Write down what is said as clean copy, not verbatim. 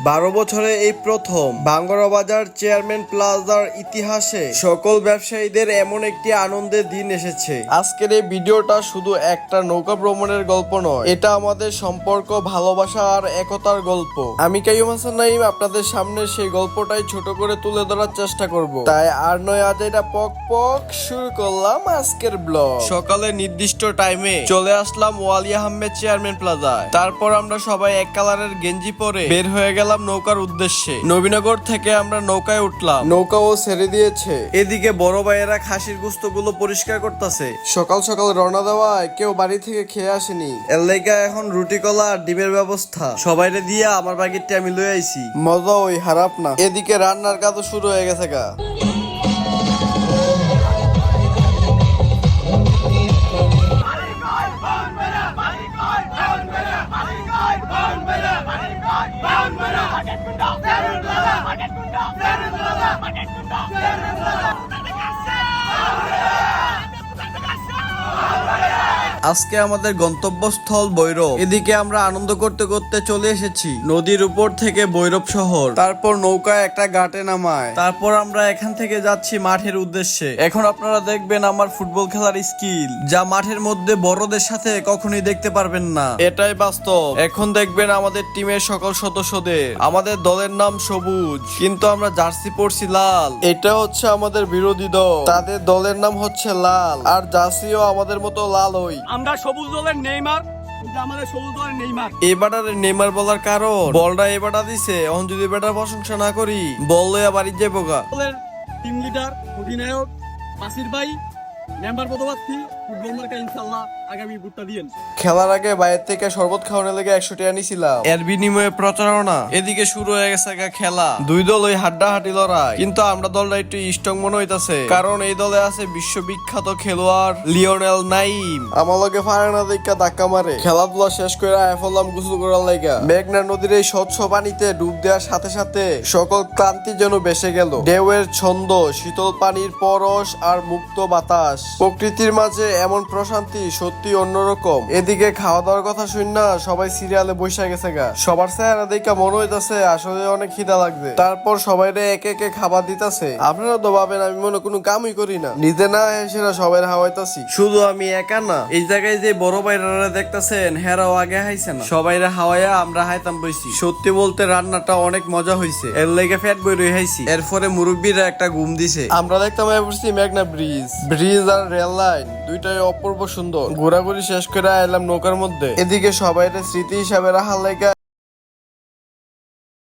12 বছরে এই প্রথম ভাঙ্গরা বাজার চেয়ারম্যান প্লাজার ইতিহাসে সকল ব্যবসায়ীদের এমন একটি আনন্দের দিন এসেছে। আজকের এই ভিডিওটা শুধু একটা নৌকা ভ্রমণের গল্প নয়, এটা আমাদের সম্পর্ক, ভালোবাসা আর একতার গল্প। আমি কাইয়ুম হাসান নাঈম আপনাদের সামনে সেই গল্পটাই ছোট করে তুলে ধরার চেষ্টা করব। তাই আর নয়, আজ এটা পক পক শুরু করলাম আজকের ব্লগ। সকালে নির্দিষ্ট টাইমে চলে আসলাম ওয়ালি আহমেদ চেয়ারম্যান প্লাজায়। তারপর আমরা সবাই এক কালারের গেঞ্জি পরে বের হয়ে গেলাম নৌকার উদ্দেশ্যে। নবীনগর থেকে আমরা নৌকায় উঠলাম, নৌকাও ছেড়ে দিয়েছে। এদিকে বড় ভাইয়েরা খাসির গুস্তগুলো পরিষ্কার করতেছে। সকাল সকাল রওনা দেওয়ায় কেউ বাড়ি থেকে খেয়ে আসেনি, এর লেগা এখন রুটি কলা আর ডিমের ব্যবস্থা। সবাইরে দিয়া আমার বাগিরটা আমি লয়ে আইছি, মজা ওই খারাপ না। এদিকে রান্নার কাজও শুরু হয়ে গেছে গা। আজকে আমাদের গন্তব্যস্থল ভৈরব। এদিকে আমরা আনন্দ করতে করতে চলে এসেছি নদীর উপর থেকে ভৈরব শহর। তারপর নৌকায় একটা ঘাটে নামায়। তারপর আমরা এখান থেকে যাচ্ছি মাঠের উদ্দেশ্যে। এখন আপনারা দেখবেন আমার ফুটবল খেলার স্কিল, যা মাঠের মধ্যে বড়দের সাথে কখনোই দেখতে পারবেন না। এটাই বাস্তব। এখন দেখবেন আমাদের টিমের সকল সদস্যদের। আমাদের দলের নাম সবুজ, কিন্তু আমরা জার্সি পরছি লাল। এটা হচ্ছে আমাদের বিরোধী দল, তাদের দলের নাম হচ্ছে লাল, আর জার্সিও আমাদের মতো লাল। ওই আমরা সবুজ দলের নেইমার, আমাদের সবুজ দলের নেইমার। এবারে নেইমার বলার কারণ বলটা এবারটা দিছে। এখন যদি বেটার প্রশংসা না করি, বল লইয়া বাড়ি যাবো গা। দলের টিম লিডার, অধিনায়ক বাসির ভাই, মেম্বার পদপ্রার্থী ফুটবল মার্কা ইনশাআল্লাহ আগামী ভোটটা দিয়েন। খেলার আগে বাইরে থেকে শরবত খাওয়ানোর লেগে 100 টাকা নিছিলাম, এর বিনিময়ে প্রচারণা। এদিকে শুরু হয়ে গেছে খেলা। দুই দল ওই হাড্ডাহাড্ডি লড়াই, কিন্তু আমরা দলটা একটু স্ট্রং মনে হইতাছে, কারণ এই দলে আছে বিশ্ববিখ্যাত খেলোয়াড় লিওনেল নাইম। আমার লগে ফারানা দেখা ধাক্কা মারে। খেলাধুলা শেষ করে আয় পড়লাম গোসল করার লাগা। মেঘনা নদীর এই স্বচ্ছ পানিতে ডুব দেওয়ার সাথে সাথে সকল ক্লান্তি যেন বেসে গেল। ঢেউয়ের ছন্দ, শীতল পানির পরশ আর মুক্ত বাতাস, প্রকৃতির মাঝে এমন প্রশান্তি সত্যি অন্যরকম। এদিকে খাওয়া দাওয়ার কথা শুন না সবাই সিরিয়ালে বসে গেছে গা। সবার চেহারা দেখা মনে হইতাছে আসলে অনেক খিদা লাগবে। তারপর সবাই একে একে খাবার দিতেছে। আপনারা তো ভাবেন আমি মনে কোনো কামই করি না, নিজে না সেটা সবাই হাওয়াইতাছি। শুধু আমি একা না, এই জায়গায় যে বড় ভাইরা দেখতেছেন হেরাও আগে হাইছে না। সবাইরা হাওয়াইয়া আমরা হাইতাম বইছি। সত্যি বলতে রান্নাটা অনেক মজা হয়েছে, এর লেগে ফ্যাট বই রয়ে হাইছি। এরপরে মুরব্বীরা একটা ঘুম দিছে। আমরা দেখতাম মেঘনা ব্রিজ আর রেল লাইন দুইটাই অপূর্ব সুন্দর। ঘোরাঘুরি শেষ করে এলাম নৌকার মধ্যে। এদিকে সবাই স্মৃতি হিসাবে রাখার লেগে